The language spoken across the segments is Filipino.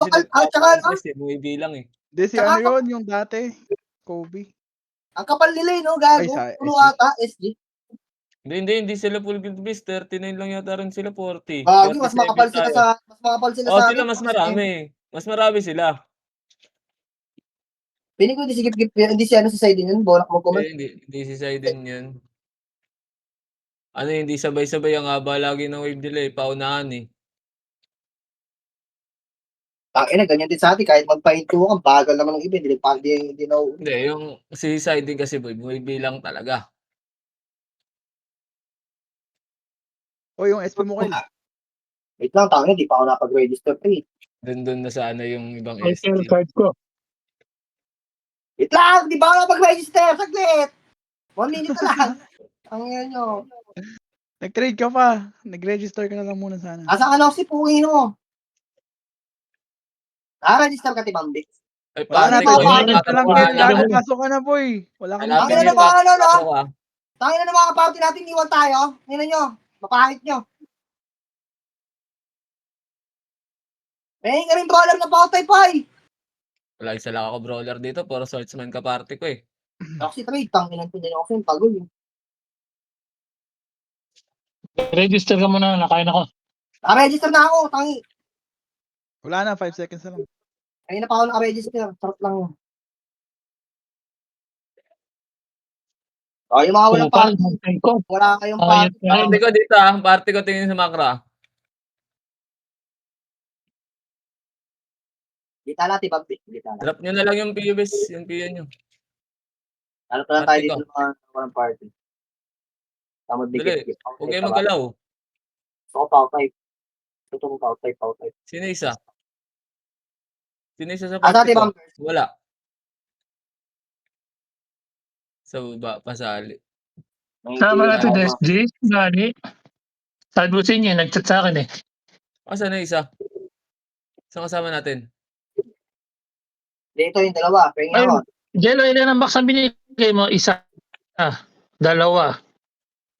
Kasi tsaka nagpapa-compress eh, bumibilang eh. Hindi si Tsaka ano yun, yung dati, Kobe. ang kapal nila eh, 'no, Ay gago. sa Puno SG. ata, SG. Hindi sila full guild base, 39 lang yata rin sila, 40. Gagi, 47 tayo. mas makapal sila Oo, sa sila akin. mas marami. Mas marami sila. Piling ko hindi si Gip, hindi si ano si Saiden yun, Bonak mo ko man. Hindi si Saiden yun. Ano, hindi sabay-sabay ang haba lagi ng wave nila eh, paunahan eh. Tangina, ganyan din sa atin, kahit magpahinto ka, bagal naman ng iba, hindi na Hindi, yung si Saiden kasi boy, bumibilang talaga. O yung SP mo kail. Wait lang, tangina, di pa ako napag-register pa eh. Doon na sana yung ibang Hotel SG. card ko. Wait lang, di pa ako napag-register, saglit! 1 minute na lang. Ang yan nyo. Nag-trade ka pa. Nag-register ka na lang muna sana. Asa ka na si Puhin mo? Naka-register ka, Tibambi? Ay, Wala na, pare Bakit ko, ako yung 2 minutes ka lang kail. katotohanan. Pasok ka na boy. Wala ka na Hanapin Tangina niyo na yung mga ano, no? katotohanan. Tangina na mga party natin, iwan tayo. Tingnan nyo, mapahit nyo. May ka rin brawler na pautay pa eh. Wala, isa lang ako brawler dito, puro swordsman ka party ko eh. Kasi trade, tangina ko din ako yung pagod eh. Register ka muna, nakain ako. Naka-register na ako, tangi. Wala na, 5 seconds na lang. Kanina pa ako naka-register, sarap lang yun. Oh, yung mga walang Kupal, party, hotel ko. wala kayong Ayun, party. Party ko dito party ko tingin sa Makra. Di tala, Tibambi. Di tala. Drop nyo na lang yung PUBs, yung PU nyo. Ano pa lang tayo dito ng mga walang party. Tamad Dali, dikit. huwag kayo magalaw. Ako pautay. Ito ko pautay. Sino isa? Sino isa sa Asa, party ko? Tibambi? Wala. Sa baba, pasali. Sama natin SG, Nani. Sabi ko sa inyo, nag-chat sa akin eh. Asan na isa? Saan kasama natin? Dito yung dalawa, pengi Ay, ako. Jello, ilan ang box ang binigay mo? Isa, dalawa.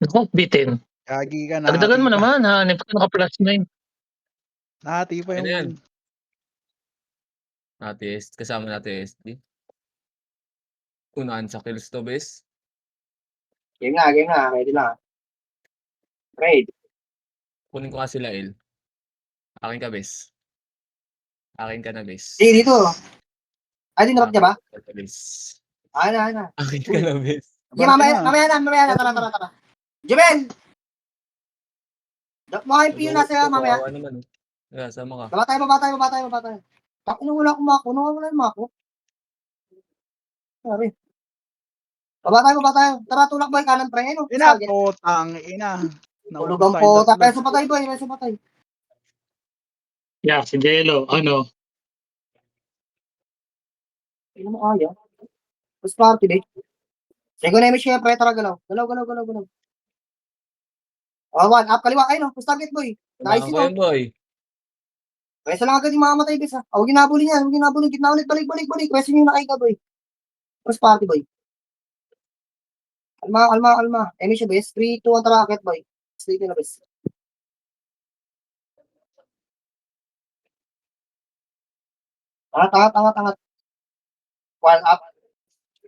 Naku, bitin. Gagi ka, Dagdagan mo nahati pa. naman, ha? Hindi pa naka-plus 9. Nahati pa Ano yan? yung... Kasama natin SD. Unahan sa kills to bes. Game nga. Ready na. Trade. Kunin ko nga sila El. Akin ka bes. Akin ka na bes. Dito. Ay, dinarap niya ba? Bes. Ay na. Akin ka na bes. Sige, mamaya na. Tara. Jumel! Drop mo kayo yung nasa mamaya. Kawawa naman. Yeah, sama ka. Baba tayo. Takino wala akong mako. Wala yung mako. Sabi. Baba tayo. Tara, tulak boy, kanan pre. Ano? Inapotang ina. Tulog ang puta. Peso patay boy. Yeah, si Jello, ano? Ano mo kaya? Mas party, babe. Sego na image kaya pre, tara galaw. Galaw. Oh, one up kaliwa. Ay no, push target boy. Nice Ko yun, boy. Pwesa lang agad yung mamamatay bis ha. Huwag ginabuli niyan. Gitna ulit. Balik. Pwesa nyo yung nakaiga boy. Mas party boy. Alma. Image bes. 3, 2, 1, tara akit boy. Stay na bes. Angat. One up.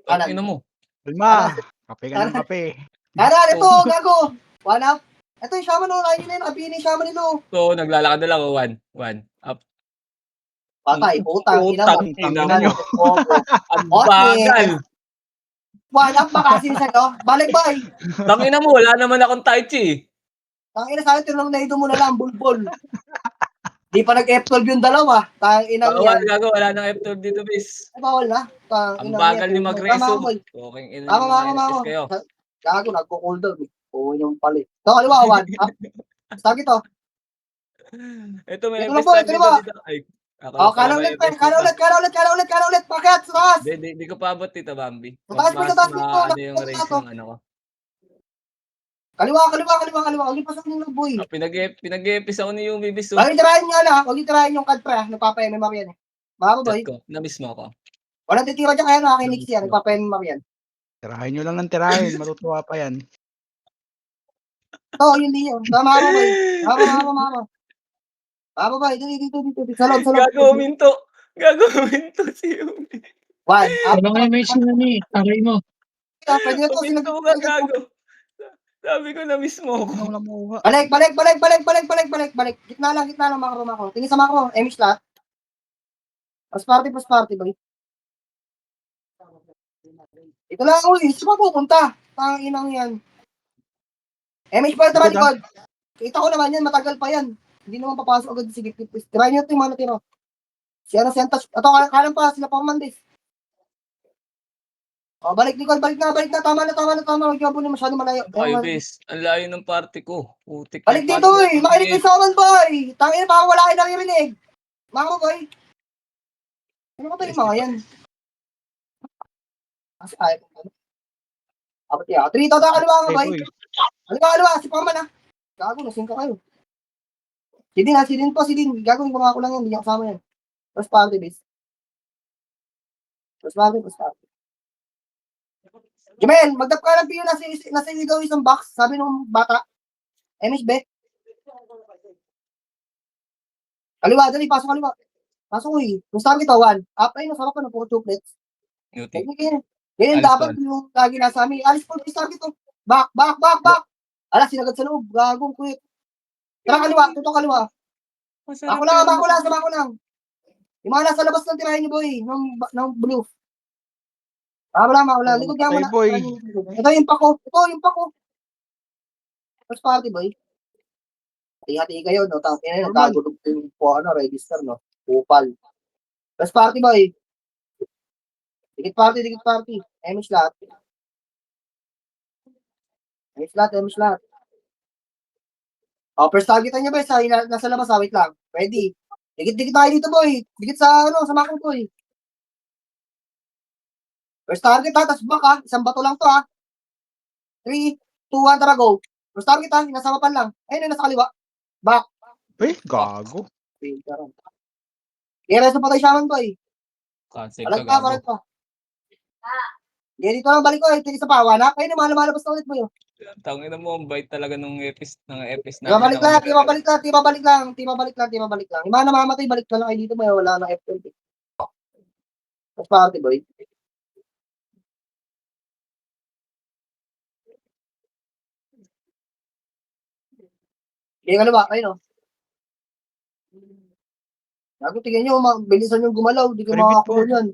Ang ina mo. Alma, kape ka ng kape. Kanan, ito, gago. One up. Ito yung shaman no. Kainin na yun. Apinin yung shaman nito. So, naglalakad na lang. One. Up. Patay. Utang. Ina nyo. Ang bagal. One up ba kasi sa'yo? Balik boy. Tangina mo, wala naman akong tai chi. Tangina sa akin, tinanong na ito mo na lang. Bulbol. Di pa nag-F12 yung dalawa. Tangina yan. Wala nang F12 dito, bis. Ay, bawal na. Ang bagal ni mag-resume. Okay, ina Tama. kayo. Gago, nagko-cool down. Oo, yung palit. So, kaliwa, one up. Stag ito. Ito, may Ito na po, ito na. dito. Ay, Oh, kala ulit. Paket, sa taas. Di ko pa abot dito, Bambi. Sa taas, Ano yung race ng ano ko. Kaliwa. Huwag yung pasok ng boy. Pinag-epis ako ni Yumi, bis. Huwag yung tirahin nga na. Huwag yung tirahin yung card pre. Nagpapa-MMR yan eh. Baka boy. Chat ko, na-miss mo ako. Walang titira dyan kaya nakakinig siya. Nagpapa-MMR yan. Tirahin nyo lang ng tirahin. Matutuwa pa yan. Oo, yun din yun. Tama boy. Tama. Bababa, dito. Sa loob. Gago huminto. Gago huminto si Yumi. 1, up. Walang MH na ni. Aray mo. Pwede na to, Huminto ka, gago. Sabi ko na-miss mo Ano ako. ko namuha? Balik. Gitna lang, makro. Tingin sa makro, Emish lahat. Pas party, boy. Ito lang, uy, saan pa pupunta? Tanginang yan. Emish pa ito Likod, likod. Kita ko naman yan, matagal pa yan. Hindi naman papasok agad si Gipit. Try nyo ito yung mga natiro. Si Antas. Ito, kanan pa, sila Formandes. O, balik na. Tama na. Huwag yung abulin masyado malayo. Ay, bes. Ang layo ng party ko. Putik. Balik dito, eh. Makinig kayo sa aman, boy. Tangin, baka wala kayo naririnig. Mga boy. Ano ba yung mga yan? Kasi ayaw ko. Apat yan. 3, tata, kaliwa nga, boy. Kaliwa. Si Paman, ha. Gago, nasing ka kayo. Si Din. Gago, yung mga ko lang yan. Hindi niya kasama yan. First party, base. First party. Jemel, magdap ka ng piyo nasa iligaw isang box. Sabi nung bata. Emish, be. Kaliwa, dali, pasok kaliwa. Pasok, uy. Kung saan kita, 1. Up, ay, nasarap ka ng puro chocolates. Nuti. Ganyan, Alis dapat yung lagi nasa amin. Alis po, start ito. Back. Ala, sinagad sa loob. Gagong quick. Tara, kaliwa. Tuto kaliwa. Bako lang. Yung mga nasa labas ng tirahin niyo, boy. Ng blue. Wala. Likod nga muna. Boy. Ito yung pako. First party, boy. Hati-hati kayo, no? Tapos yan, nagkagulog yung register, no? Upal. First party, boy. Dikit party. Emish lahat. O, first targetan niya, boy. Nasa labas, wait lang. Ready. Dikit tayo dito, boy. Dikit sa makong, boy. First target, ha. Tapos back, ha. Isang bato lang to, ha. 3, 2, 1, tara, go. First target, ha. Nasa mapan lang. Ayun, nasa kaliwa. Back. Gago. Resto pa tayo siya, boy. Cancel Palag ka, pa. gago. Dito lang, balik ko. Tingin sa pawa, na. Ayun, lumalabas na ulit, boy. Tangina mo, ang bait talaga ng epis natin. Tibabalik lang. Yung mga namamatay, balik na lang kayo dito, boy. Wala na F12. First party, boy. Kaya kaliwa, ayun, o. Gago, tingnan nyo, bilisan yung gumalaw. Di ko Private makakulo yan.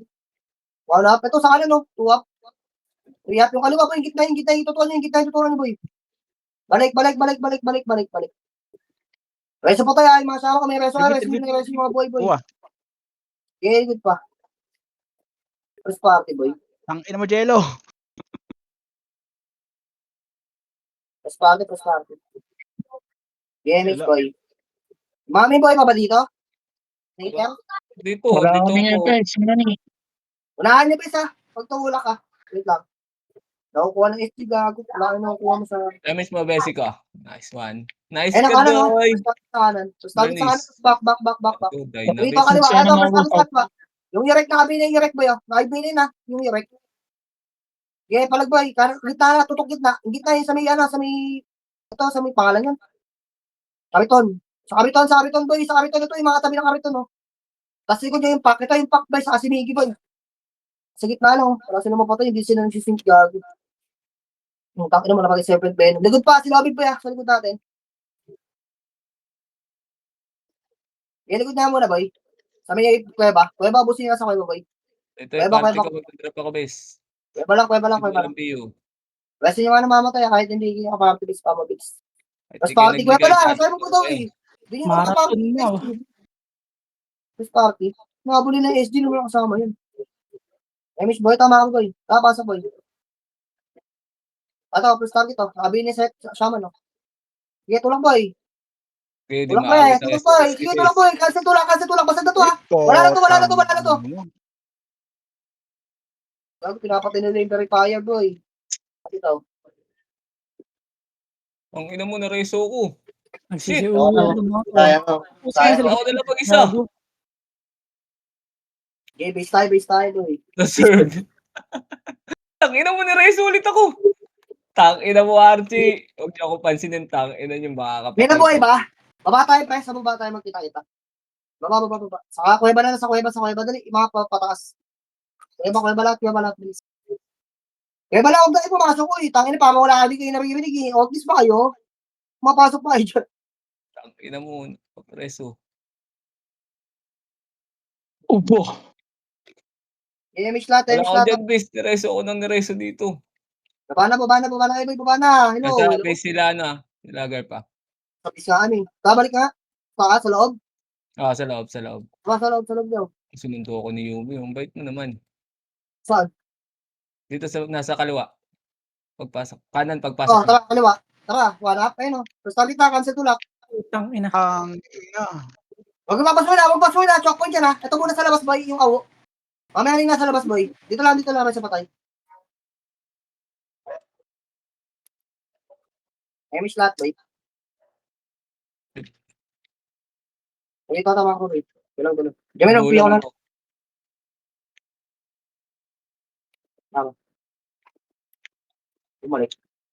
1 up. Ito, sa kanan, no? 2 up. 3 up yung kaliwa, boy. Yung gitna yung tutuan nyo, boy. Balik. Reso pa tayo, ay mga sama ko. May reso yung mga boy. Uwa. Okay, good pa. First party, boy. Tangina mo, Jello. First party. Gaming, boy. Mami, boy, pa ba dito? Naker? Dito Wala ako. kaming FX. Unahan niyo, bis, ha? Pag tumulak ka. Wait lang. Nakukuha ng SG, gago. Wala ka nakukuha mo sa... Emish, mabesi ka. Nice one. Nice Ayun, ka, kanan, no? boy. First target sa kanan. Back. Ito, Dito Dynabase. kaliwa. Sana Ito, first ma-work target ba? Yung Yurek, nakabili yung Yurek, boy, oh. Nakabili na, yung Yurek. Okay, palag, boy. Gitna, tutok gitna. Yung gitna yung sa may, sa may pangalan yan. Kariton. Sa kariton, boy. Sa kariton ito, yung mga tabi ng kariton, no? Tapos likod niya yung pack. Ito yung pack, boy, sa Kasimigi, boy. Sa gitna, no? Wala sila mapatay, hindi sila nagsisink, gago. Yung takin naman, napag-separate ba yun? Likod pa, sila Obid, boy, sa likod natin. Yung likod nga muna, boy. Sa may kuweba. Kuweba, busin nila sa kuweba, boy. Ito yung party ko, mag-drop ako, bes. Kuweba lang. Kasi yung mga namamatay, kahit hindi ka party base pa, mabis. Tapos party, kuweba lang. Sabi mo ko daw, eh. Hindi nyo Marathon nakaparty mo. Tapos party. Nakabuli ng SG, naman kasama yun. Emish, boy, tama ako, boy. Tapasa, boy. Ato, first target, to. Sabi ni Seth, Shaman, no? Sige, tulak, boy. Okay, di Tulak, maawit boy. Tulak, boy. Sige, tulak, boy. Cancel tulak. Basag na to, ha. Wala na to. Gago, pinapatay nila yung verifier, boy. Ito. Ang ina mo, na-reso ko. Shit! Sayang to. Ako nila pag-isa. Okay, base tayo, boy. Na-serve. Ang ina mo, na-reso ulit ako. Tang ina mo, Archie. Huwag niyo ako pansinin, tang ina niyo, makakapatay. May nabuhay ba? Baba tayo, pre. Sa baba tayo magkita-kita. Baba. Sa kuweba na, sa kuweba. Dali, mga pataas. Kuweba lahat, bilis. Kuweba lang, huwag na pumasok ko eh. Tangin na, para wala hindi kayo naririnig eh. Outlis pa kayo. Mapasok pa kayo dyan. Tangina mo, papreso. Upo. Damage lahat. Wala ako dyan, bes. Nireso ako ng nireso dito. Baba na. Baba na. Hello. Nasa base sila na. Nilagar pa. Sa pisaan eh. Babalik nga. Sa loob. Sa loob. Sa loob daw. Sinundo ako ni Yumi. Ang bait mo naman. Saan? Dito nasa kaliwa. Pagpasok. Kanan pagpasok. Oh, tara, kaliwa. Tara, one up. Ayun o. Tapos talita, cancel tulak. Utang ina. Ang ina. Huwag magpasok na. Choke point yan ha. Ito muna sa labas, boy. Yung awo. Mamaya rin nasa labas, boy. Dito lang sa patay. Damage lahat, boy. Ito, tama ko, boy. Gulong. Diyan mo lang, na.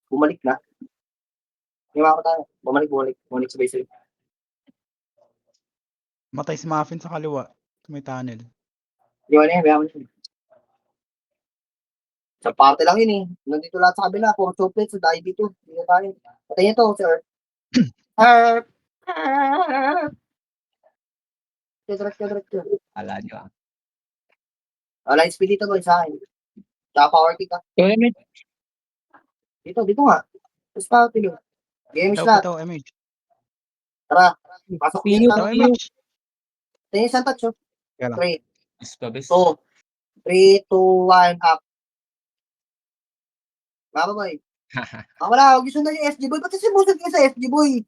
Bumalik na. Hiwa ko tayo. Bumalik sa base. Matay si Muffin sa kaliwa. Sa may tunnel. Hiwa na yan. Sa parte lang yun eh. Nandito lahat sa kabila. Puro chocolate sa dive dito. Hindi na tayo. Patay niya to, sir. Diretso. Ala nyo ah. Line speed dito, boy, sa akin. Tsaka power kick ka. Dito nga. Tapos pa, tilo. Games lahat. Ito, MH. Tara. Pasok Pino, dito. pino. Tingin isang touch, oh. Kaya lang. 3, Bes pa, bes. 3, 2, 1, up. Baba, boy. Wala, huwag yung sundan yung SG, boy. Pati simusod kayo sa SG, boy.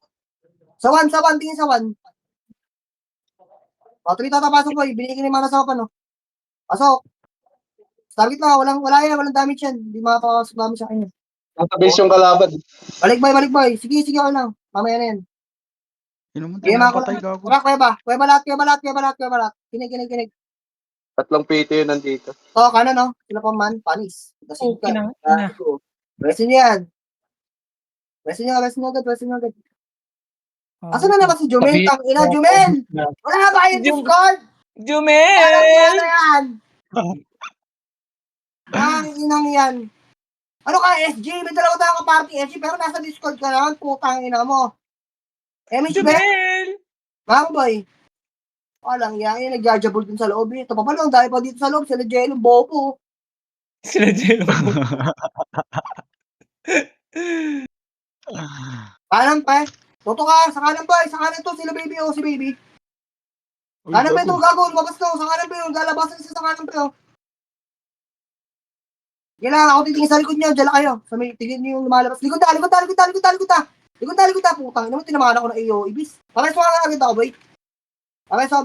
Sa 1, tingin sa 1. O, 3 tatapasok, boy. Binigyan ni Mana sa kapan, no? Pasok. Target na, walang damage yan. Hindi makapasok damage sa kanya. Base yung kalaban. Balik, boy. Sige, okay lang. Mamaya na yan. Yun naman Game tayo ako napatay lang. gago. Tara, kuweba lahat. Kinig. Tatlong PT yun nandito. O, kanan, no? Sila pa man, panis. Kasi Okay na, ina. Resin yan. Resin nyo agad. Asan na naman si Jumel? Tangina, Jumel! Wala ba yung Discord? Jumel! Ano yan? Ang inang yan. Ano ka, SG? May dalawa tayong ka-party, SG, pero nasa Discord ka naman, putang ina mo. MH ba? Jumel! Mamo boy. Walang yan, nagjajabol dun sa loob eh. Ito pa pala, ang dahil pa dito sa loob, sila Jello, bobo. Sila Jello. Kanan pa eh. Toto ka, sa kanan boy, sa kanan to, sila baby, si baby. Uy, Kanan pa gago. ito, gago, lumabas to, sa kanan pa yun, lalabasan siya sa kanan pa yun. Yan lang, ako titingin sa likod niyo, dyan lang kayo. Sa may, tingin niyo yung lumalabas. Likod ta, putang. Ina mo, tinamaan ako ng iyo, ibis. Pareso nga agad ako, boy. Pareso.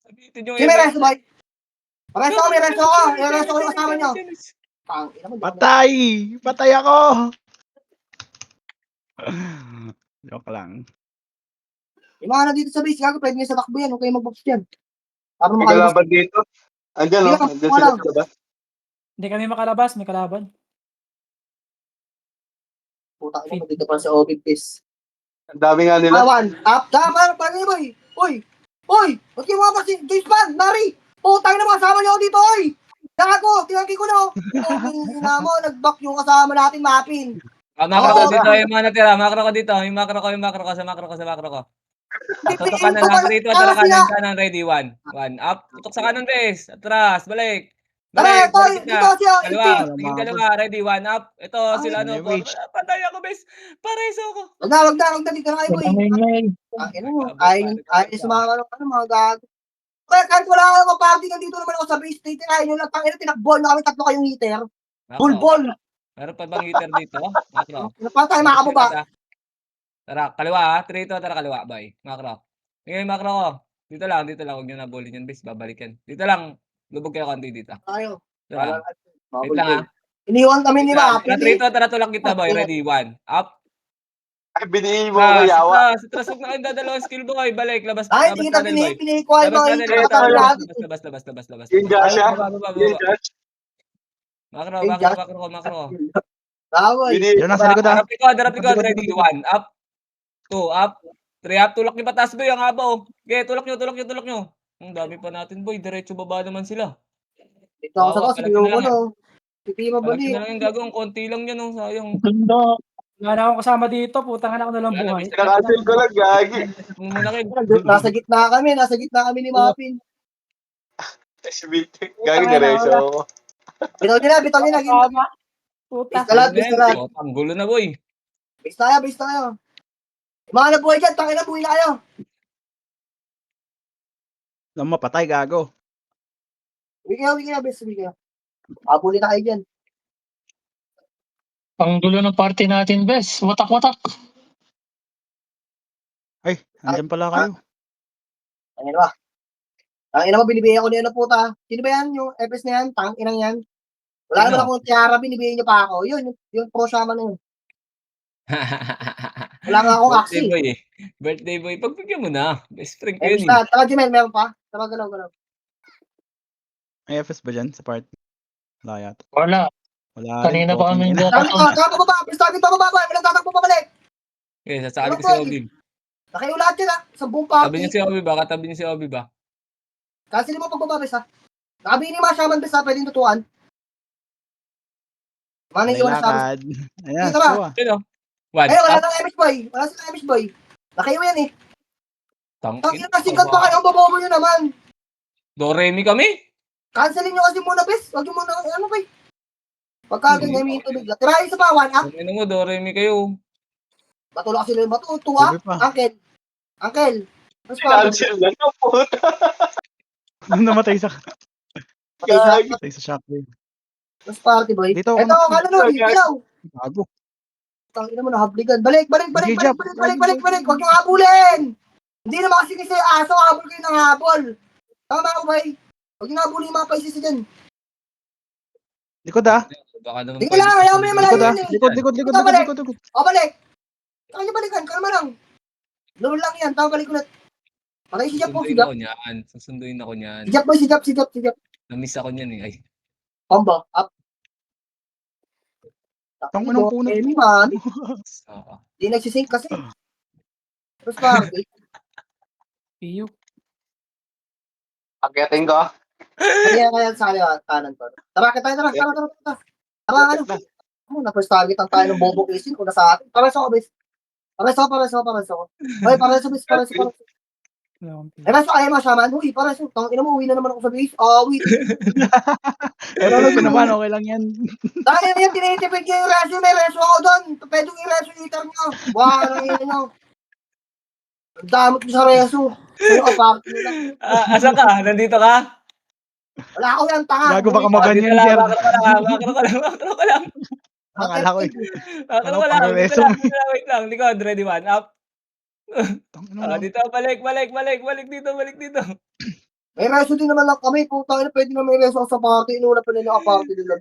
Sabitin nyo May reso, boy. Pareso ko yung kasama niyo. Pang, ina mo, Patay ako! Joke lang. yung mga nandito sa base, gago, pwede nyo sa takbo yan, huwag kayo mag-box dyan. Para May makalabas. kalaban dito. Andyan Hindi no? lang, Andyan wala. sila sa labas. Hindi kami makalabas, may kalaban. Putang ina mo, dito pa sa OB, please. Ang dami nga nila. Awan, up, parang boy. Uy, ba't kayo mga kasi, Joyce Pan, Nari, putang na mga kasama niyo ako dito, oy. Gago, tinangki ko na, oh. Ina mo, nag-back yung kasama natin, Mapin. Makro ko dito, yung mga natira. Makro ko dito. Yung makro ko. Sa makro ko. Tutok kanan lang. Rito, tara kanan. Ready, 1. Up. Tutok sa kanan, bes. Atras, balik. Tara, Balik ito siya, Kaliwa. Tingin kaliwa. Ready, 1. Up. Ito, sila ano. Patay ako, bes. Pareso ako. Wag na, dito na kayo, boy. Ang ina mo, ay sumama mga gago. Kaya kahit wala ako party nandito naman ako sa base state, ay nyo lang, tangina, tinakbol na kami, tatlo kayong heater. Bulbol. Meron pa bang heater dito? Makro. Napatay, makababa. Tara, kaliwa ha. 3 to, tara kaliwa. Bye. Makro. Ngayon, makro ko. Dito lang. Huwag nyo na bully yan, bes. Babalik yan. Dito lang. Lubog kayo konti dito. Tayo. Tara. Wait lang ha. Iniwan kami ni Mapin. Tara, 3 to, tara tulak kita, boy. Ready, 1. Up. Ay, binihin mo ko yawa. Atras, huwag na kayong dadalawang skill, boy. Balik, labas. Ay, Labas tingin tunnel, boy. pinikuha mo. Labas. Yung Josh yan. Yung Josh. Makro. Tawoy. Binihin Yun, nasa likod ah. Darap likod. Ready, 1. Up. 2, up. 3 up, tulak niyo pataas boy, ang haba oh. Sige, tulak niyo. Ang dami pa natin boy, diretso baba naman sila. Dito ako sa Kawawa, taas, palagyan na lang yan. Hindi mabali. Palagyan na lang yan, gago, ang konti lang yan oh, sayang. Ganda. Wala na akong kasama dito, putang ina ko na lang Wala na, buhay. Kinakancel ko lang, gagi. Muna kayo. Nasa gitna kami ni Mapin. Si Vitek. Gagi, diretso ako. Bitaw niyo na. Kasama. Puta. Basta lahat. Oh, ang gulo na boy. Base tayo. Mga nabuhay dyan, tangin na buhay na kayo. Alam mo, patay, gago. Uwi kayo, best, uwi kayo. Abuli na kayo dyan. Ang gulo ng party natin, bes. Watak-watak. Ay, andyan pala kayo. Tangin na mo, binibigyan ko niya na puta. Sino ba yan? Yung FS na yan? Tangin inang yan? Wala naman akong tiara, binibigyan niyo pa ako. Yung pro shaman na yun. Wala nga akong Birthday aksi. boy eh. Birthday boy, pagbigyan mo na. Best friend ko FS yun eh. na. Taka Jimel, meron pa? Taka galaw. May FS ba dyan sa part? Wala yata. Wala. Wala Kanina rin. pa kami Putang ina. Taka pa baba. Basta kita bababa. Walang tatakbo pa balik. Okay, sasabi ko si Obi. Nakiulat yan ha. Sa buong Tabi niyo party. si Obi ba? Katabi niyo si Obi ba? Cancel mo pagbaba, bes ha. Nakabi ni mga shaman, bes ha. Pwedeng tutuan. Mana May yung oras tapos. lakad. Ayan, Dito ba? suwa. Yun oh. One Ayun, wala up. nang MS boy. Wala silang MS boy. Nakayo yan eh. Tangin. Tangin na sikat pa kayo. Ang bobobo nyo naman. Doremi kami? Cancelin nyo kasi muna, bes. Huwag nyo muna, ano ba? Pagka ganyan, may ito bigla. Tirahin sa bawan, ha? Ano mo, Doremi kayo. Batulak sila yung bato. Tuwa. Sabi pa. Uncle. Mas pa. Cancel lang yung puta. Namatay sa Gagi. patay sa shockwave. Mas party, boy. Dito ako Ito, ano no, ilaw. Gago. Tangina mo, nahabligan. Balik. Sige, Jap. Huwag nyo habulin. Hindi naman kasi kasi aso, habol kayo ng habol. Tama ako, boy. Huwag nyo habulin yung mga paisisi dyan. Likod ah. Baka naman Hindi lang, ayaw mo yung malayo Likod ah. yun eh. Likod. O, balik. Kaya nyo balikan, kalma lang. Laro lang yan, tama balik ulit. Patay si Jap po, si Susunduin Jap. ako niyan. Susunduin ako niyan. Si Jap, boy, si Jap. Namiss ako niyan eh. Ay. Pamba, up. Tangin ng puno. Eh, man. Oo. Di nagsisync kasi. Tapos party. Piyo. Pagkating ko. Kaya sa kanan ko. Tara. Tara, ano, na-first target ang tayo ng bobo isin kung nasa atin. Pares ako. Hoy, pares ako. Wala akong piyo. Eh, mas ayaw mo, shaman. Uy, pares ako. Tangin mo, uwi na naman ako sa base. Wait. Eto ko naman, okay lang yan. Dahil yan, tinitipid niya yung resume. May resume ako doon. Pwede yung resume eater niyo. Wala nang yun nyo. Ang damot mo sa resume. Pero party nila. Asa ka? Nandito ka? Wala ako yan, tanga. Gago, baka Dito mabanyan, lang, sir. makro ka lang. Akala ko eh. Makro ka lang. Pang-reso. Wait lang. Likod, ready, one up. Tangin mo. Dito, balik dito. May resume din naman lang kami. Puta na, pwede na may resume sa party. Inuna pa nila ka-party nila.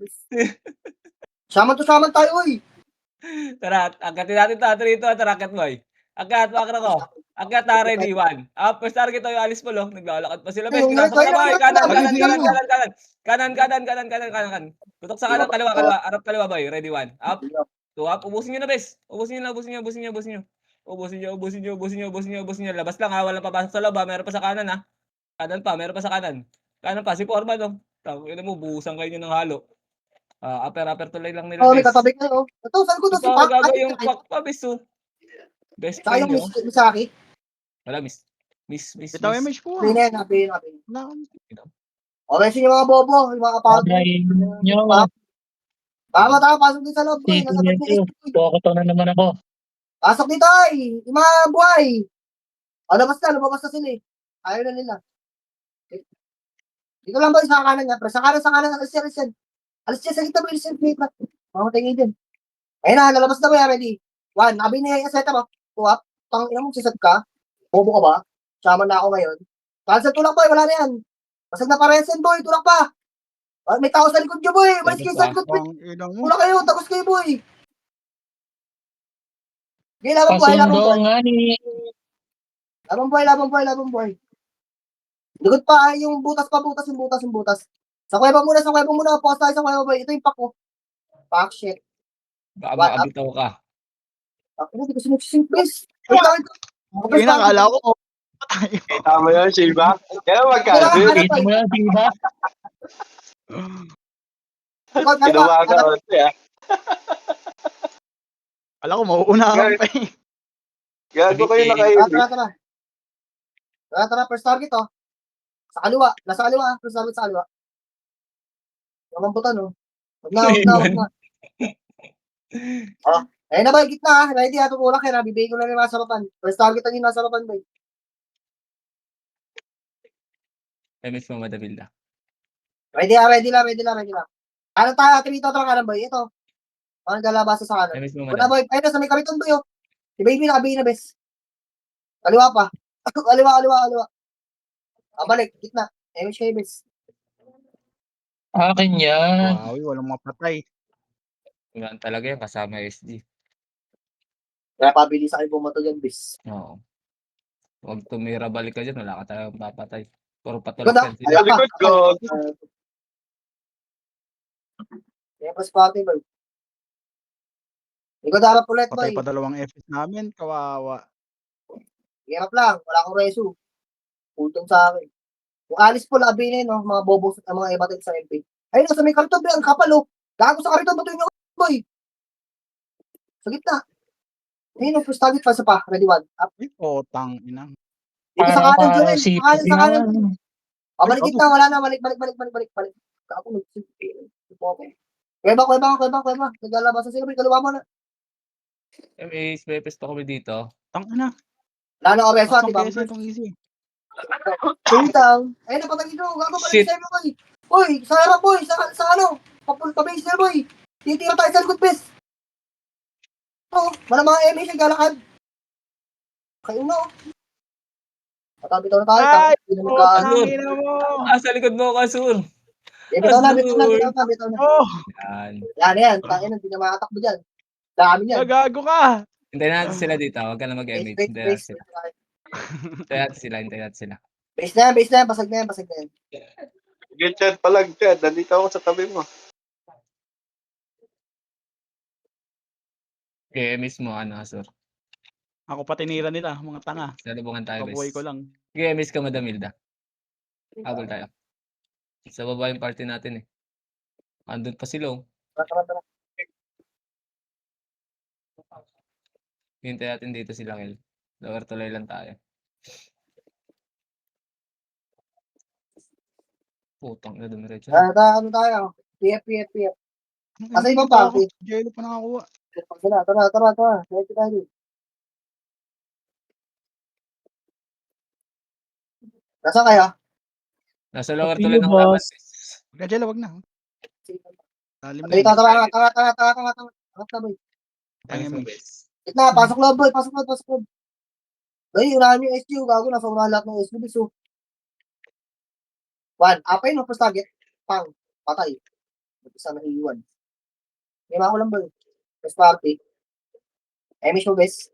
Saman tayo, uy. Tara, angkatin natin ito. Rito, racket boy. Angkat, makro ko. Angkat na, ready, one. First target tayo, alis mo, lo. Naglalakad pa sila, bes. Pinasok na boy. Kanan. Tutok sa kanan, kaliwa. Arap kaliwa, boy. Ready, one. Up, two, up. Ubusin nyo na, bes. Ubusin nyo. Labas lang, ha. Walang papasok sa loob, ha. Meron pa sa kanan, ha. Meron pa sa kanan. Kanan pa, si Foreman, no. Tangina mo, buhusan kayo ng halo. Upper tuloy lang nila, May bes. katabi kayo. Ito, saan ko to si Ito, Pak? gago yung pak pa, bes, oh. Best Saka friend yung nyo. Misaki. Wala, miss. Bitaw image po. Happy na yan. Wala akong- O, mention yung mga bobo, yung mga kapatid. Sabay nyo. Tama, pasok din sa loob, boy. Nasa loob ni SP. Bokoto na naman ako. Pasok dito, ay. Yung mga buhay. Lumabas na sila eh. Ayaw na nila. Dito lang, boy, sa kanan niya. Sa kanan, alis yan. Alis yan, sa gitna, boy, alis yan. Mamatay ngayon din. Ayun na, lalabas na, boy, ready. One, abi niya yung aseta mo. Two up. Ina mo, sisad ka. Bobo ka ba? Shaman na ako ngayon. Cancel tulak, boy, wala na yan. Basag na paresen, boy, tulak pa. May tao sa likod nyo, boy. Malis kayo sa likod, boy. Tangin mo. Tulak kayo, tapos kayo, boy. Okay, labang buhay. Kasundo nga ni Labang buhay. Likod pa, yung butas. Sa kuweba muna. Pause tayo sa kuweba, boy. Ito yung pack ko. Pack shit. Baka What up? maabitaw ka. Ako, hindi ko sinusing, please. Wait lang. Uy, nakala ko. Patay. Kita mo yun, Shiba? Kaya magkasin. Kita mo yan, di ba? Kinuha ka konti ah. Kala ko mauunahan pa eh. Gago kayo Tara, nakaibig. tara. Tara, first target, oh. Sa kaliwa. Nasa kaliwa, first target sa kaliwa. Namambutan, oh. Wag na. Oh, ayun na ba, gitna, ah. Ready, ha, tutulak yan, ha. Bibigay ko na rin nasa harapan. First target ang yung nasa harapan, boy. Emis mo, Madabilda. Ready lang. Ano tayo, atrito ito kanan, boy. Ito. Ang galabasa sa kanan. Emis mo, Wala, Madam. boy. Ayun na, sa may kariton, boy, oh. Si baby na bes. Kaliwa pa. Kaliwa. Balik, gitna. Ayun siya, bes. Akin yan. Wow, walang mapatay. Ganun talaga yan, kasama SG. Kaya pabilis sa akin bumato dyan, bes. Oo. Huwag tumira balik ka dyan, wala ka tayong papatay. Puro Good, patulak ah. yan Sa sila. likod ko. Kaya press party, boy. Hindi ko darap ulit, Patay boy. pa dalawang FS namin. Kawawa. Hirap lang. Wala akong reso. Putong sa akin. Yung alis po, labi na yun, no? Mga bobos at mga iba sa MP. Ayun, sa may karton, boy. Ang kapal, oh. Gago sa karton, bato yung boy. Sa gitna. Ayun, first target pa sa pa. Ready, one. Up. Ay, potang ina. Dito sa kanan, Joel. si Sa kanan. Balik Ay, gitna. Wala na. Balik. Gago, nagsipi. Kuweba. Naglalabasan sila, boy. Kaluwa mo na. Emis, may pesto kami dito. Tang ina. Wala na, oreso, Pasang diba? PS itong easy. Pintang. Ayun, napatag ito. Gago, balik Shit. sa inyo, boy. Boy, sa harap, boy. Sa ano? Papunta base na, boy. Titira tayo sa likod, bes. Oo, wala mga MA siya galakad. Kayo na, oh. Bitaw na tayo. Ay, Hindi na potang Azul. ina mo. Sa likod mo, Kasur. bitaw na. Oh, Yan. Yan. Tangin na, hindi na makatakbo dyan. Dami niyan. nagago ka. Hintayin natin sila dito. Huwag ka na mag-MH. Hintayin natin sila. Hintayin natin sila. Base na yan. Basag na yan. Good chat palag chat. Nandito ako sa tabi mo. Okay, Emis mo, Kasur. Ako pa tinira nila, mga tanga. Salubungan tayo, Kabuhay bes. ko lang. Okay, Emis ka, Madamilda. Habol tayo. Sa baba yung party natin eh. Andun pa sila, oh. Tara. Hintayin natin dito sila, Kel. Lower tuloy lang tayo. Putang na dumiretso. Ano tayo? PF. Asa ibang party? Jello pa nakakuha. Tara. Ready tayo. Nasaan kayo? Nasa lower Happy tuloy ng boss. laban. Wag ka, Jello, wag na. Talim na. Dito, tara. Angat na, boy. Emis mo, Tangin. bes. Gitna, pasok loob, boy. Pasok loob. Boy, unahan yung SQ. Gago, nasa unahan lahat ng SQ. So, one, apay no, first target. Pang, patay. Isa na iiwan. Lima ko lang, boy. First party. Emish mo, bes.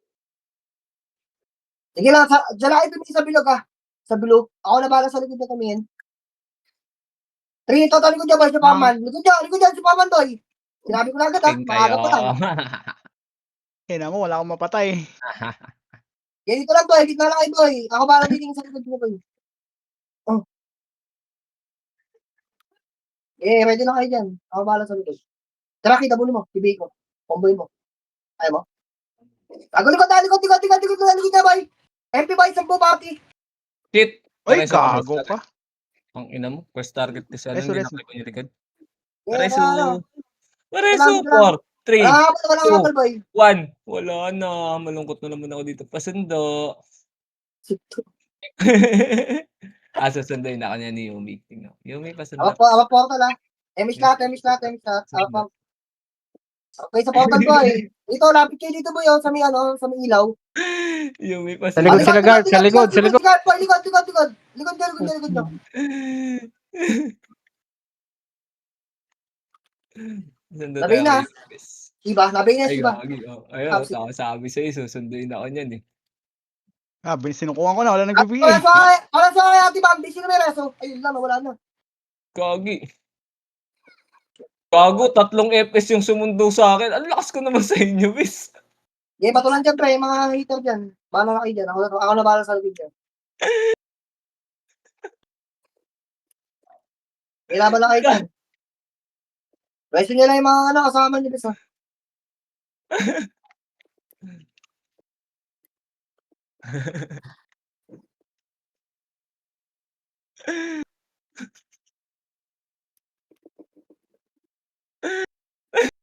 Sige lang, dyan lang kayo tumingin sa bilog, ha. Sa bilog. Ako na bala sa likod na tumingin. 3 total likod dyan, boy. Supaman. Likod dyan, supaman, boy. Sinabi ko na agad, ha. King Maaga kayo. pa lang. Kaya mo, wala akong mapatay. Ganito lang, boy. Gitna lang kayo, boy. Ako bala titingin sa likod mo, boy. Oh. Ready na kayo dyan. Ako bala sa likod. Tara, kita mo. Ibig ko. Comboy mo. Ayaw mo? Likod na, boy. MP boy, 10 party. Shit! Ay, Pareso ka, gago bes. ka. Ang ina mo. First target kasi ano, Reso, hindi reso. nakalipan yung likod. Ano? Pareso! Wala. 4, 3, Wala Two. habol, boy. 1. Wala na. Malungkot na naman ako dito. Pasundo. Susunduin ako niya ni Yumi. Tingnan. Yumi, pasundo. Aba portal, ha. Emish lahat. Okay, sa portal, boy. Dito, lapit kayo dito, boy, sa may ilaw. Yumi, Sa pasundo. likod sila, guard. Sa likod. Likod. Likod nyo. Sundo Sabi tayo na. kay Yumi. Iba, nabay na Ay, iba. gagi. Ayun, sabi sa'yo, susunduin ako niyan eh. Sinukuhan ko na, wala nagbibigay. Para sa akin, Ate Bam, busy na may reso. Ayun lang, wala na. Gagi. Gago, 3 FPS yung sumundo sa akin. Ang lakas ko naman sa inyo, bis. Bato lang dyan, pre, mga hater dyan. Bahala na kayo dyan. Ako na bahala sa likod dyan. Ilaban na kayo dyan. Pwede nyo lang yung mga kasama nyo, bis, ha?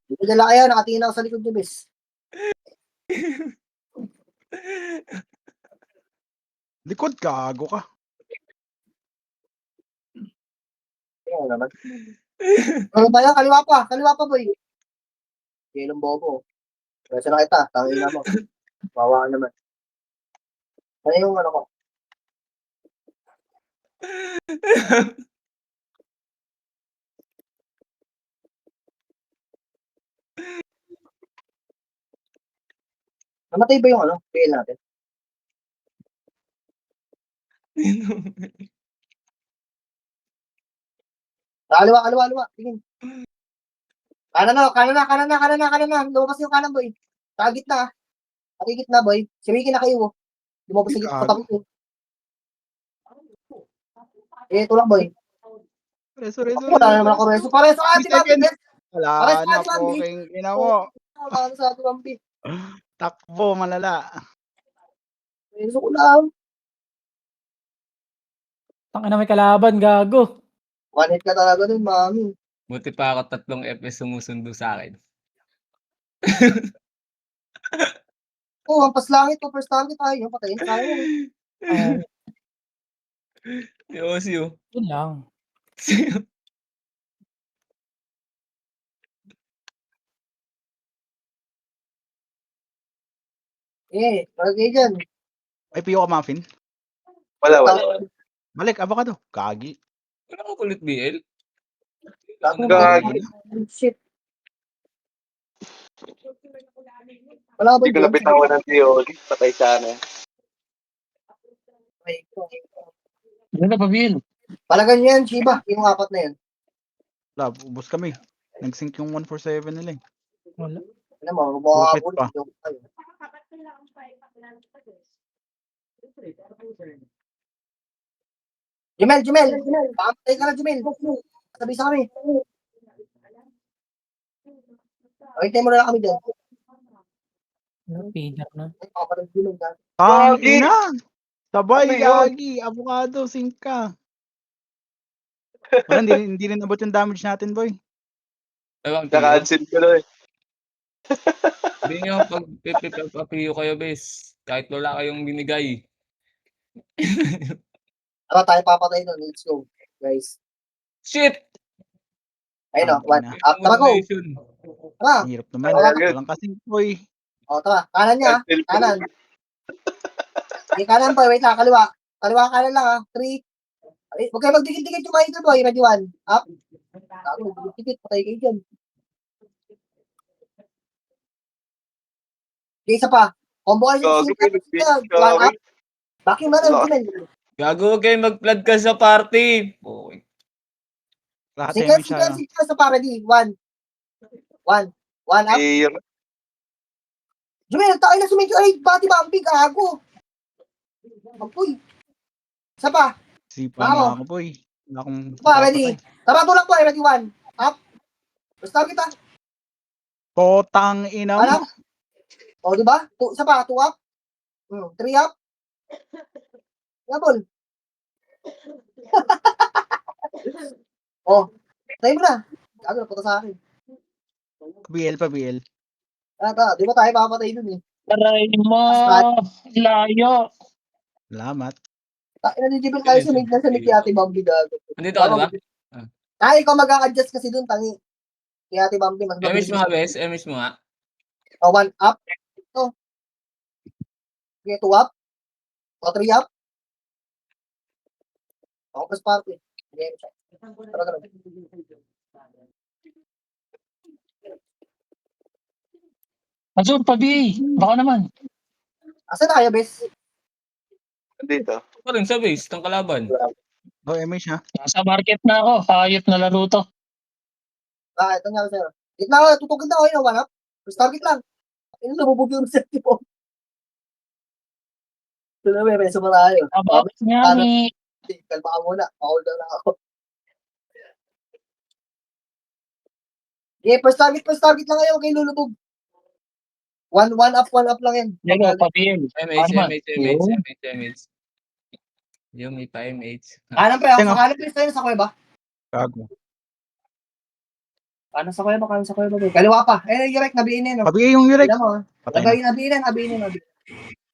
Dito nila kayo, nakatingin ako sa likod nyo, bis. Likod, gago ka. Ano naman? Ano ba yan? Kaliwa pa, boy. Kilong bobo. Pwede na kita, tangin na mo. Wawa ka naman. Ano yung ano ko? Namatay ba yung ano? PL natin? Kaliwa. Tingin. Kanan na. Lumabas yung kanan, boy. Sa gitna. Sa gitna, boy. Simikin na kayo. Lumabas sa gitna. Patapos ko. Ito lang, boy. Reso. Wala na naman ako reso. Pareso ka, si Bambi. Wala Pares na, ka, Bambi. poking ina mo. Paano sa ating Bambi? Takbo, malala. Reso ko lang. Tangina may kalaban, gago. One hit ka talaga dun, mami. Buti pa ako 3 FPS sumusundo sa akin. Oh, hampas langit ko. First target tayo. Patayin tayo. Yosyo. Yun lang. Lagay dyan. Ay, piyo ka, muffin. Wala. Balik, avocado. Kagi. Wala ko kulit BL. Gagi. Shit. Wala ba Hindi ko napitawan ng theory. Patay sana. Ano pa, Bill? Palagan yan, Shiba. Yung apat na yan. Wala, ubos kami. Nag-sync yung 147 nila eh. Wala. Ano mo, mabukabul. Bukit pa. Jumel. Pamatay ka na, Jumel. Sabi sa kami. Hintay mo na lang kami dyan. Pinak na. Ay, papalag Jumel ka. Tangin na! Sabay, Ano yun? gagi. Avocado, sync ka. Wala, hindi rin abot yung damage natin, boy. Ewan, Naka-cancel ko na eh. Hindi nyo pag-pipiyo kayo, bes. Kahit wala kayong binigay. Tara tayo papatay nun. Let's go, guys. Shit! Ayun o, Ang one. ina. Tara, go. Motivation. Tara. Hirap naman. Wala. Walang kasing, boy. O, tara. Kanan niya. Cancel ko. Kanan. Okay, kanan boy. Wait lang. Kaliwa. Kaliwa kanan lang ha. 3. Ay, huwag kayo magdikit-dikit yung mga boy. Ready 1. Up. Ako, dikit-dikit. Patay kayo dyan. Okay, isa pa. Combo kayo sa Gagi. single. One up. Backing na rin. Jumel. Gago, huwag kayo mag-flood ka sa party. Okay. Lahat Single, yung siya. single sa pa. Ready. 1. 1 up. Air. Jumel, tayo na sumingko. Ay, bati Bambi. Gago. Apoy. Isa pa. Sipa na ako, boy. Wala akong Ready. Tara, tulak po. Ready 1. Up. Basta kita. Potang ina mo. Ano? O, di ba? Isa pa. 2 up. 3 up. Yabol. Tayo mo na. Gago, punta sa akin. BL pa, BL. Di ba tayo papatay dun eh? Aray mo, layo. Salamat. Tayo na Jibel kayo sa may Ate Bambi gago. Andito ka, diba? Ay, ikaw mag-a-adjust kasi dun, tangi. Kaya Ate Bambi, mas Emish mo nga, bes. Emish mo nga. O, 1 up. Ito. Okay, 2 up. O, 3 up. O, press party. Okay, tara. Azul pa, B. Baka naman. Asa na kayo, bes? Dito. Pa rin sa base ng kalaban. Oh, MH ha. Nasa market na ako. Hayop na laro to. Ito nga sa'yo. Wait na ako, tutugin na ako yun, 1 up. Press target lang. Ino, nabubog yung receptive po. Ito na, may reso pa tayo. Aba, Miami. Kalma ka muna. Hold on lang ako. Okay, first target lang kayo. Okay, lulubog. One up lang yan. Yelo, papiel. MH, Arma. MH, MH, MH, MH. Yung may pa MH. Kanan pre, Tingo. sa kanan pre, tayo sa kuweba. Gago. Kanan sa kuweba. Kaliwa pa. Eh, direct, nabiin na yun. Pabigay yung Yurek. Tignan mo, ah. Patay na. Nabiin.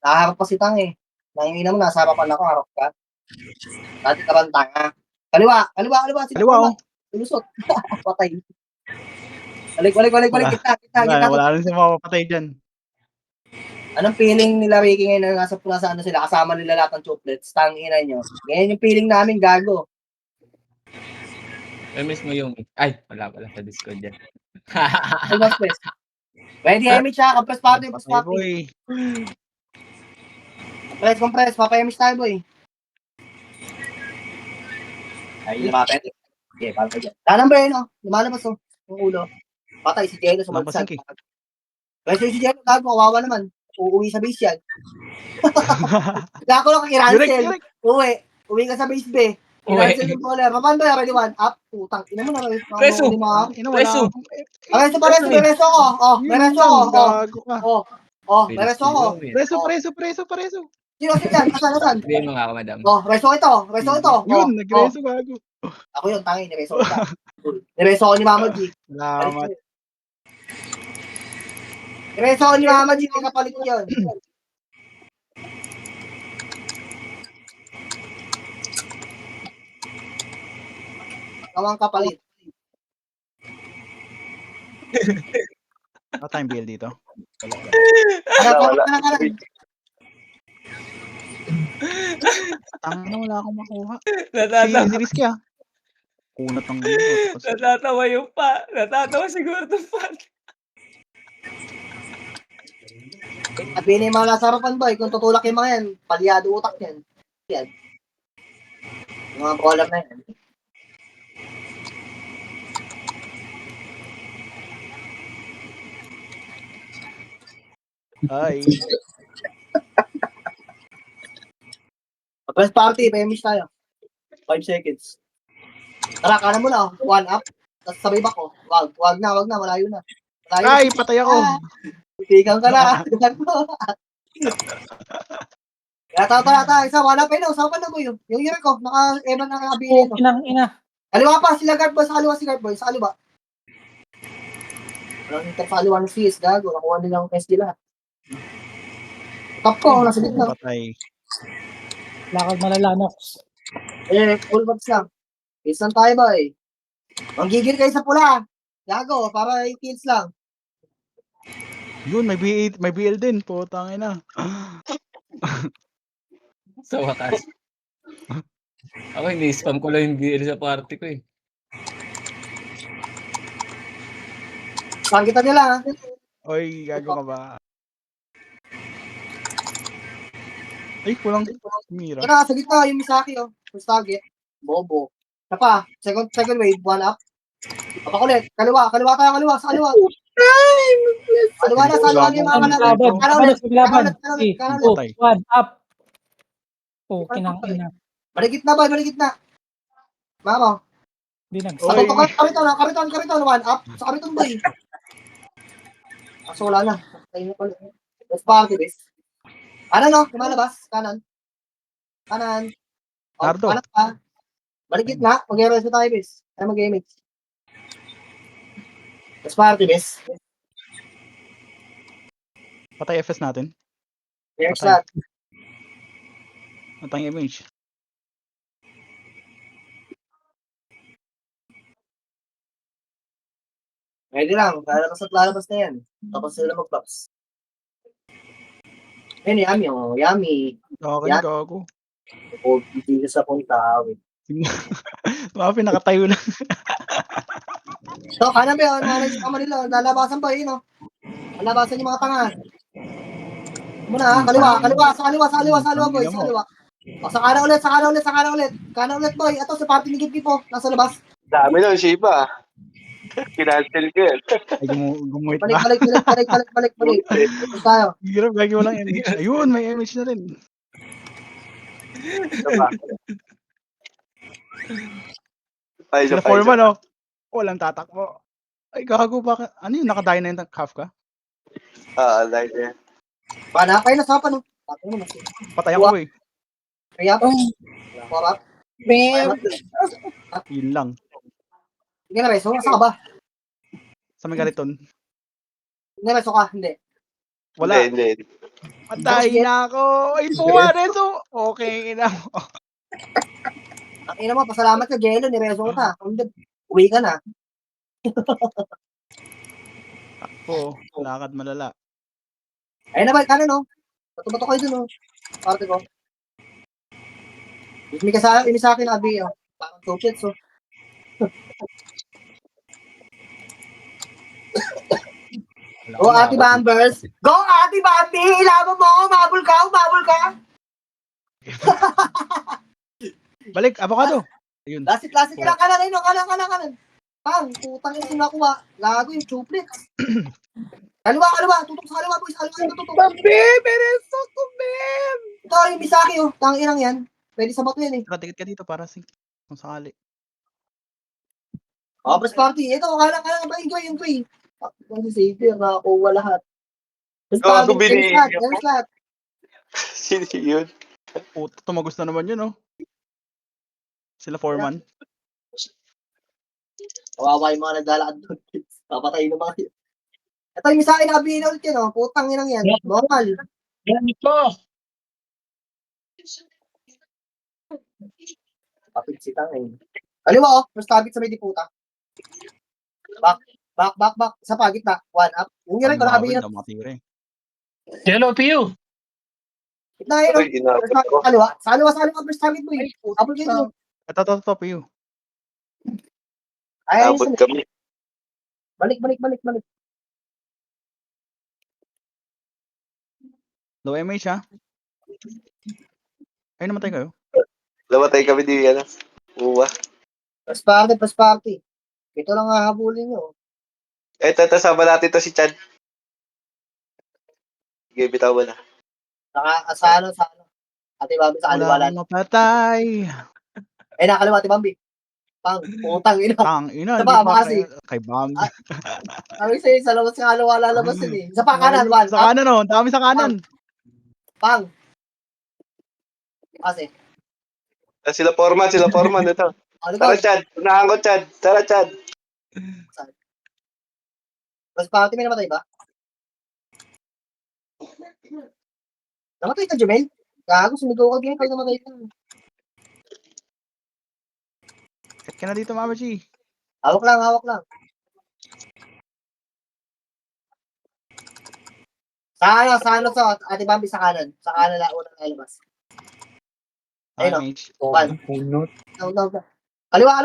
Nakaharap pa si Tang eh. Nangingina mo, nasa harapan ako, harap ka. Dati ka bang tanga? Kaliwa. Kaliwa, oh. Tulusot. Patay. Balik. Kita. Wala rin sa mga papatay dyan. Anong feeling nila, Ricky, ngayon na nasa ano sila, kasama nila lahat ng chocolates, tangina nyo. Ngayon yung feeling namin, gago. MH mo yung... Ay, wala sa Discord dyan. Ay, mas best. Ready, Amy, siya. Compress party. Patay, boy. Compress. Papayamish tayo, boy. Ay, lumapit. Okay, palpa dyan. Tanang ba yun, oh? Lumalabas, oh. Yung ulo. Patay, si Jello sumalsal. Lampasin, Pwede si Jello, gago, kawawa naman. Uuwi sa base yan. Gako lang kaki-rancel. Yurek. Uwi ka sa base, be. I-rancel yung bowler. Paano ba, ready one? Up. Putang, ina mo na. Preso. Ina, wala Preso. akong... May reso ko. Oh, may reso ko. Gago ka. May reso ko. Preso. Sino yan? Asan? Hindi mo nga ako, madam. Oh, reso ito. Yun, nagreso gago. Ako yun, tangi, nireso ko. Nireso ko ni Mama G. Salamat. Nireso ko ni Mama G, may kapalit ko yun. Kawang kapalit. Wala tayong BL dito. Wala. Tanga na, wala akong makuha. Natatawa. Si Rizky ah. Kunat ng Natatawa yung pa. Natatawa siguro itong pa. Sabi na yung mga nasa harapan boy, kung tutulak yung mga yan, palyado utak yan. Yan. Yung mga brawler na yan. Ay. Press party, may miss tayo. 5 seconds. Tara, kanan mo na. One up. Tapos sabay back ko. Wag na. Malayo na. Ay, patay ako. Tigang ka na. Tara. Isa, wala pa yun. Usapan na mo yun. Yung year ko, naka-evan na nakabili. Inang ina. Kaliwa pa, sila guard boy. Sa kaliwa si guard boy. Sa kaliwa. Walang hintap sa kaliwa ng CS. Gago. Nakuha nilang SD lahat. Top ko, nasa gitna. Patay. Lakad malalanos. Full box lang. Kills lang tayo boy. Manggigil kayo sa pula. Gago, para i-kills lang. Yun, may BL din. Putang ina. Sa wakas. Ako hindi spam ko lang yung BL sa party ko eh. Saan kita nila ha? Oy, gago ka ba? Ay, kulang mira. Tara, sa gitna, yung Misaki oh. First target. Bobo. Isa pa, second wave, one up. Papakulit, kaliwa tayo, sa kaliwa. Kaliwa na yung mga kanan. Naglaban. Kanan. 3, 2, 1, up. Oh, kinang ina. Baligit na. Mama. Hindi Sa Oy. kariton, one up. Sa kariton ba eh. Kaso wala na. Tayo na pala. Let's party, bes. Kanan no, lumalabas. Kanan. Nardo. Kanan pa. Baligit na. Mag-reso tayo, bes. Tayo mag-image. Let's party, bes. Patay FS natin. Next Patay. shot. Patay image. Ready lang. Lalabas na yan. Tapos sila mag-box. Ayun, yummy. Oh. Yummy. Okay, Yan. gago. O, hindi ka sa punta. Mga pinakatayo na. So, kanan ba yun? Mga nila. Lalabasan pa yun, no? Lalabasan yung mga tanga. Muna, ha? Kaliwa. Sa kaliwa, boy. Sa kaliwa. O, sa kanan ulit. Kanan ulit, boy. Ito, sa party ni Gipki po. Nasa labas. Dami nun, Shiba. Kinancel ko yun. Ay, gumuhit ba? Balik. Tapos tayo. Hirap, gagi walang image. Ayun, may image na rin. Ito pa. Ay, Sila Foreman, oh. Walang tatakbo. Ay, gago ba? Ano yun? Nakadaya na yung half ka? Like yan. Panapay na sa no? Patay mo na siya. Patay ako eh. Kaya pa. Korap. Bam! Yun lang. Hindi na reso. Saan ka ba? Sa may galiton. Hindi na reso ka. Hindi. Wala. Hindi. Patay na ako. Ay, puwa reso. Okay, ina mo. Ang ina mo, pasalamat ka, Jello. Nireso ka. Hindi. Uwi ka na. Takbo. Lakad malala. Ayun na ba? Kanan, no? Bato-bato kayo dun, no? Parte ko. Ini sa akin, Abi, oh. Parang chocolates, oh. Go, Ate Bambers! Go, Ate Bambi! Ilaban mo! Umabol ka! Umabol ka! Balik, avocado. Ayun. Lasit ka lang kanan, ayun, kanan. Pang, putang yung sinakuha. Gago yung chocolates. Kaliwa. Tutok sa kaliwa, boys. Kaliwa, tutok. Bambi! Mereso ko, Bam! Ito, yung Misaki, oh. Tangirang yan. Pwede sa bato yan, eh. Nakatikit ka dito para kung sakali. Press party. Ito, kanan ba? Yung Quay. Ang savior, nakakuha lahat. Press party. Gago, binigyan There's lahat. Sino yun? Puto, tumagos na naman yun, oh. Sila Foreman. Kawawa yung mga naglalakad doon. Papatayin ng mga yun. Ito yung Misaki na binol yun, oh. Putang inang yan. Normal. Yan ito. Papigsitang, eh. Kaliwa, oh. First tabit sa may diputa. Back. Isa pa, gitna. One up. Yung yun, ito nakabinot. Yellow PU. Gitna yun, oh. Uy, inabot First tabit, ko. kaliwa. Sa kaliwa, first tabit mo, eh. Apple kayo, Ito, PU. Ay, Abot kami. balik. Low MH, ha? Ay, namatay kayo. Lamatay kami di yan. Uwa. First party. Ito lang hahabulin nyo. Ito, sama natin to si Chad. Sige, bitaw mo na. Sa ano. Ate Bambi, sa kaliwa Wala lang. akong mapatay. Ay, nakaliwa, Ate Bambi. Pang, putang ina. Tang, ina. Sa ba, Hindi pa makasi? kay Bam. Sabi sa'yo, sa labas ka kaliwa lalabas yun, eh. Sa pa, kanan, one. Sa kanan, oh. Ang dami sa kanan. Pang. Kasi. Sila Foreman. Ito. Ano Tara, ba? Chad. Unahan ko, Chad. Tara, Chad. First party, may namatay ba? Namatay ka, Jumel? Gago, sumigaw ka din pag namatay ka. Kat ka na dito, Mama G. Hawak lang. Sa ano to, Ate Bambi sa kanan. Sa kanan lang, unang lalabas. Ayun, oh. MH. One. No. Kaliwa.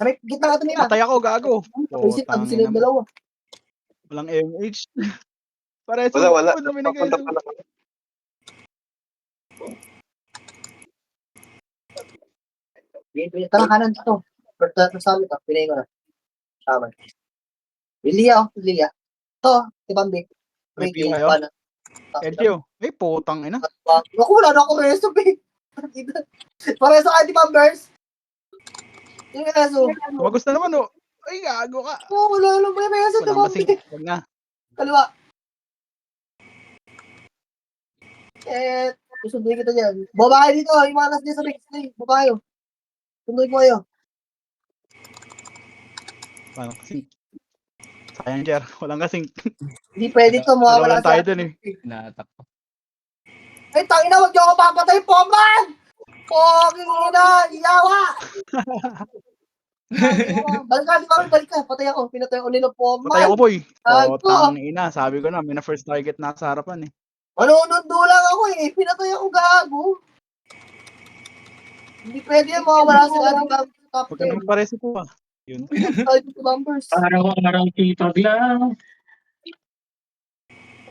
Sa may gitna ka tumira. Patay ako, gago. Isip, ano sila yung dalawa. Walang MH. Pareso. Wala. Ano Papunta binigay pa na. Tara, kanan ito. First sabi ka, pinay ko na. Tama. Lilia. Ito, si Bambi. May May pila game kayo? pa na. Edyo. Ay, putang ina. Ako, wala na ako reso, eh. Pareso ka, di Bambers? Yung reso. Tumagos na naman, oh. Ay, gago ka. Oo, wala lang may reso, di Walang Bambi. kasing. Huwag na. Kaliwa. Susunduin kita dyan. Babae dito, yung mga nas dyan sa backstay. Babae, oh. Sunduin ko kayo. Walang kasing. Sayang, Jer. Walang kasing. Hindi pwede to, Dalawa mawawala lang tayo dun, eh. Natak ko. Ay, tangina, wag niyo ako papatay, Poman! Poging ina, iyawa! Balik ka, di ba? Balik ka. Patay ako. Pinatay ako nila, Poman. Patay ako, boy. Gago. Putang ina. Sabi ko na, may na first target na sa harapan, eh. Manunundo lang ako, eh. Pinatay ako, gago. Hindi pwede yan, mawawala sila ng top Huwag ka 10. naman pareso po, ah. Yun. Ay, dito bumpers. Araw-araw titog lang.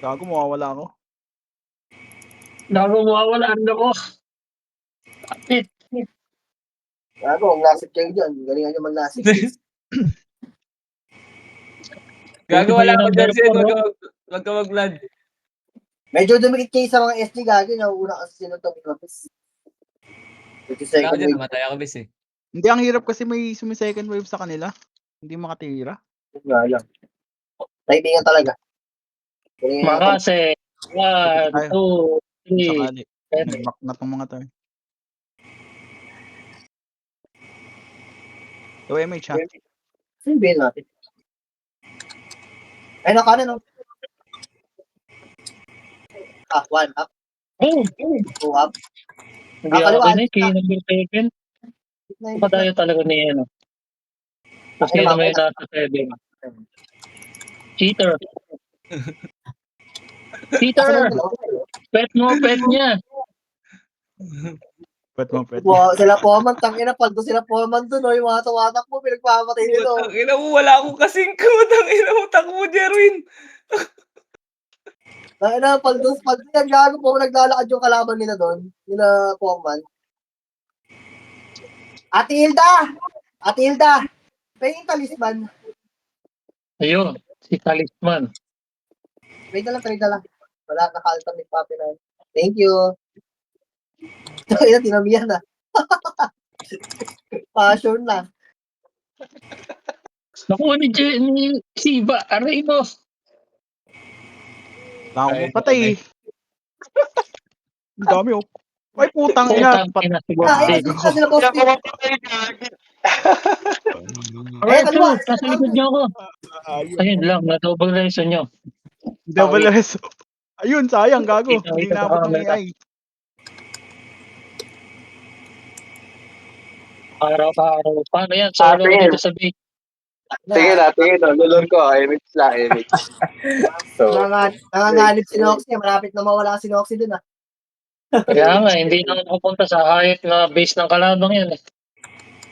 Gago, mawawala ako. Bago mawawalaan ako. Kapit. Gago, ang lasik kayo dyan. Galingan nyo mag-lasik. Gago, wala ako dyan, Sid. Wag ka mag-vlad. Medyo dumikit kayo sa mga SG gagi, nauuna kasi sila ito. Wala ako Second dyan, wave. namatay ako bis eh. Hindi, ang hirap kasi may sumi-second wave sa kanila. Hindi makatira. Nga lang. Kaibigan talaga. Makase. 1, Tayo. 2, 3. Sakali. Nag-back na tong mga to. So, MH ha. Sino bail natin? Ay, nakanan no? 1 up, Oh, 2 up. hindi kaliwa, ako na kay number 7. Padayo talaga ni ano. Tapos Ay, ngayon may naman. nasa 7. Cheater. Cheater! Pet mo, pet niya. Pwet mo, pwet. Sila Poman, tangina, pag doon sila Poman doon, no, yung mga tumatak mo, pinagpamatay nila. Putang ina mo, wala akong kasing putang ina mo, takbo Jerwin. Tangina, pag yan, gago po, naglalakad yung kalaban nila doon, nila Poman. Ate Hilda! Pwede yung talisman. Ayun, si Talisman. Trade na lang. Wala, naka-alternate pa na. Thank you. Tangina, tinamihan na. Passion na. Nakuha ni Siba. Aray mo. Tao Ay, mo patay. Ang dami oh. Ay putang ina. Putang ina si Boss Ay, Dig. sila Boss Kaya Dig. kumapatay gagi. Alright, kaliwa. nasa likod niyo ako. Ayun lang, na-double reason nyo. Double S. Ayun, sayang gago. Ito, Hindi ito, naabot ng camera. AI. Araw-araw. Paano yan? Solo ko dito sa base. Tingin na. Lulor ko. Image lang, image. So, Nanganganib si Noxy. Malapit na mawala si Noxy dun ah. Kaya nga, hindi na ako pupunta sa kahit na base ng kalabang yan.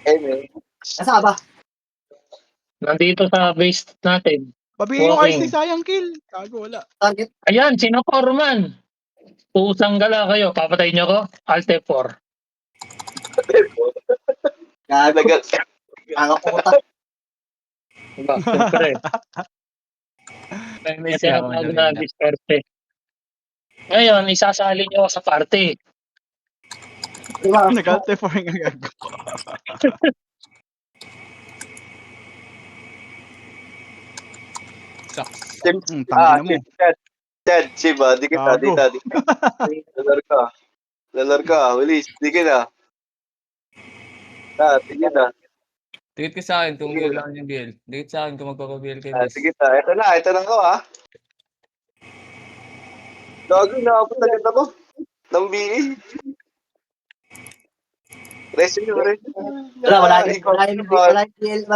anyway. Nasa ba? Nandito sa base natin. Babihin yung Walking. RC, sayang kill. Gago, wala. Target. Ayan, sino Foreman? Pusang gala kayo. Papatay niyo ko? Alt F4. Gago. Talaga. Ang puta. Diba? Siyempre. may Kasi siya ako ako na. na-diskarte. Ngayon, isasali niyo ako sa party. Diba? Nag-alt F4 nga gago. Sucks. Tangina mo. Chad, Shiba, di kita. Gago. Lulor ka. Bilis, di kita. Tingin na. Tikit ka sa akin kung kailangan yung BL. Tikit sa akin kung magpapa-BL kayo bis. Sige ta. Ito na ako ah. Gago, naabot na kita mo. Ng BE. Resin nyo. Wala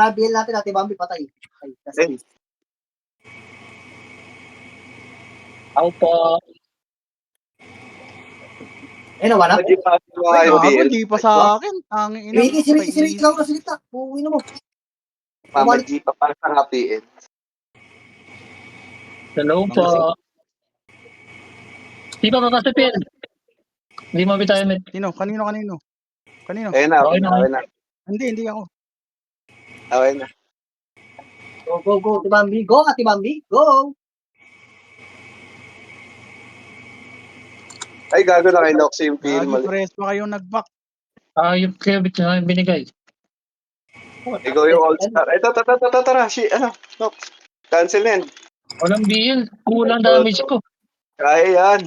BL natin. Ate Bambi patay. Ay, nasa base. Ako po. Wala. Hindi pa ako mga Ay, yung gago, BL. di pa sa akin. Tangin ina. Si Ricky lang na silita. Uuwi na mo. Mama G pa para sa happy end. Hello po. Di ba makasipin? Hindi mo tayo met. Sino? Kanino? Ayun na, Okay na. Hindi ako. Okay na. Go. Ate Bambi. Go, Ate Bambi. Go. Ay, gago na kay Noxy yung PL Lagi mali. press pa kayong nag-back. Yung kebit na binigay. Ikaw yung all-star. Ay, tara. Nox. Cancel yan. Walang BL. Kulang damage ko. Kaya yan.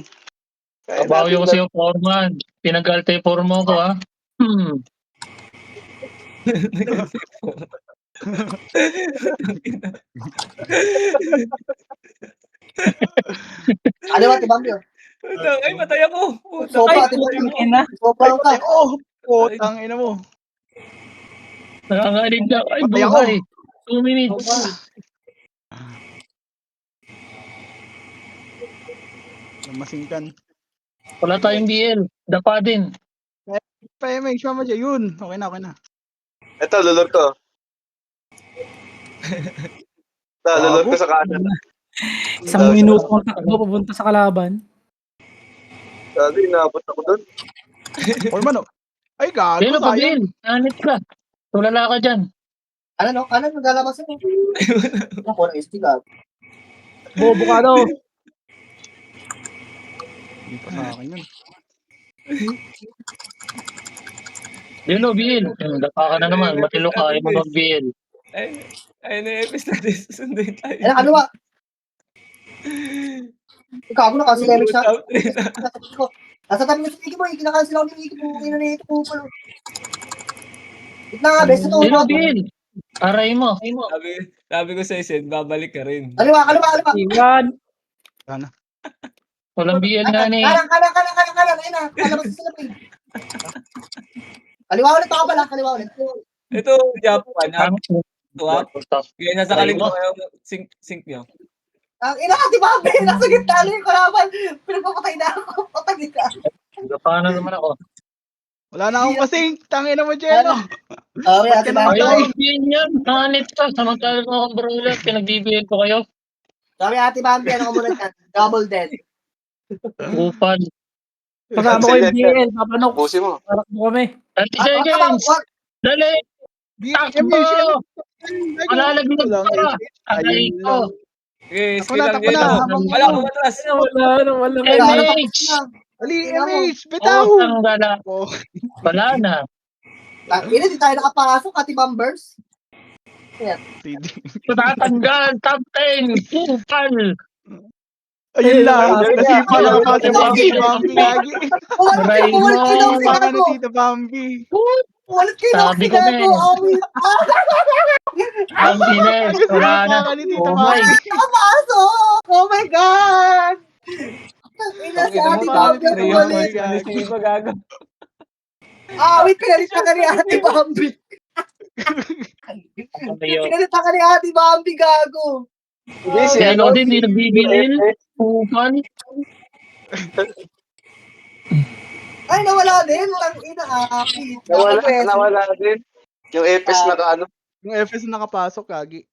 Kaya Kabawi ko natin sa'yo, Foreman. Pinag-alte Foreman ko, ha? Ano ba, Ate Bambi? Ay, matay ako. Sopa, Ay, Ate Bambi. putang ina. Sopa ka. Oh, putang ina mo. Nangangalig na. Ay, Patay ako. buhay. 2 minutes. Masingkan. Wala tayong BL. Dapa din. PMH, mama dyan. Yun. Okay na. Ito, lulor ko. Lulor ko sa kanan. Isang minuto ang takbo papunta sa kalaban. Gago, inaabot ako doon. Foreman, oh. Ay, gago, Sino pa sayang. BL? Anit ka. Tulala ka dyan. Kanan, maglalabas ako. Ako, na ST ka. Bobo ka daw. Hindi pa sa akin yun. Yun o, BL. Dapa ka na naman. Matilo ka. Ayaw mo mag-BL. Ayun na yung episode natin. Susunduin tayo. Ay, ano ba? Ikaw na kasi Lemix na. Top 3 na. Nasa tabi mo si Mickey Boy, kinakancel ako ni Mickey Boy, ina na ito po pala. Gitna nga, best ito. Yun o, BL. Aray mo. Sabi ko sa Isen, babalik ka rin. Kaliwa. Iwan. Sana. Walang BL nga ni. Kanan. Ayun na, kalabas sila pa. Kaliwa ulit ako pala, kaliwa ulit. Ito, Japan. Up. Kaya nasa kaliwa yung sync nyo. Ang ina, di ba? Nasa gitna lang yung kalaban. Pinagpapatay na ako. Patay ka. Dapa na naman ako. Wala na akong kasing. Tangin na mo, Jello. Okay, ate ba? Ayaw mag-BL yan. Nanganit ka. Samantalang mga kabrola. Pinag-BBL ko kayo. Sabi ate Bambi, ano ka muna dyan? Double dead. Upal. Kasama ko yung BL. Papanok. Pusin mo. Parak mo kami. 30 seconds. Dali. Takbo. Malalaglag ka. Aray ko. Okay, Ako skill na, lang ako na. dito. Wala ko matras. Wala. MH. Ali, Tingnan mo. MH, bitaw. Oh, tanggala. Oh, Wala na. Ina, di tayo nakapasok, ate Bambers. CD. Tatanggal. Top 10. Upal. Ayun lang. Ayun, Nasipa lang pa si Bambi. Bambi lagi. Aray mo. Umalit kayo si Baka na Gago. Tita Bambi. Umalit kayo Sabi si ko na Gago. eh. Amin. Ang Ines. Wala na. Baka ni Tita Oh my. Bambi. Nakapasok! Oh my God! Ina si Ina mo, ate parang Bambi ang three umalit. hours. Hindi ba gago? Awit, pinalita ka ni ate Bambi. Pinalita ka ni ate Bambi, Gago. Hindi, si Si ano ano, din, hindi nag-BBL. Upal. Ay, nawala din. Tang ina, Aki. nawala din. Yung FS ano, Yung FS na nakapasok, kagi.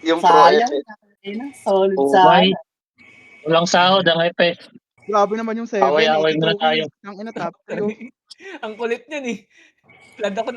yung Pro Sayang. FS. Ina, solid Oh, sayang. Walang sahod ang FS. Grabe naman yung 7. Away-away muna tayo. Ang ina top 3. Ang kulit niyan eh. Flood ako.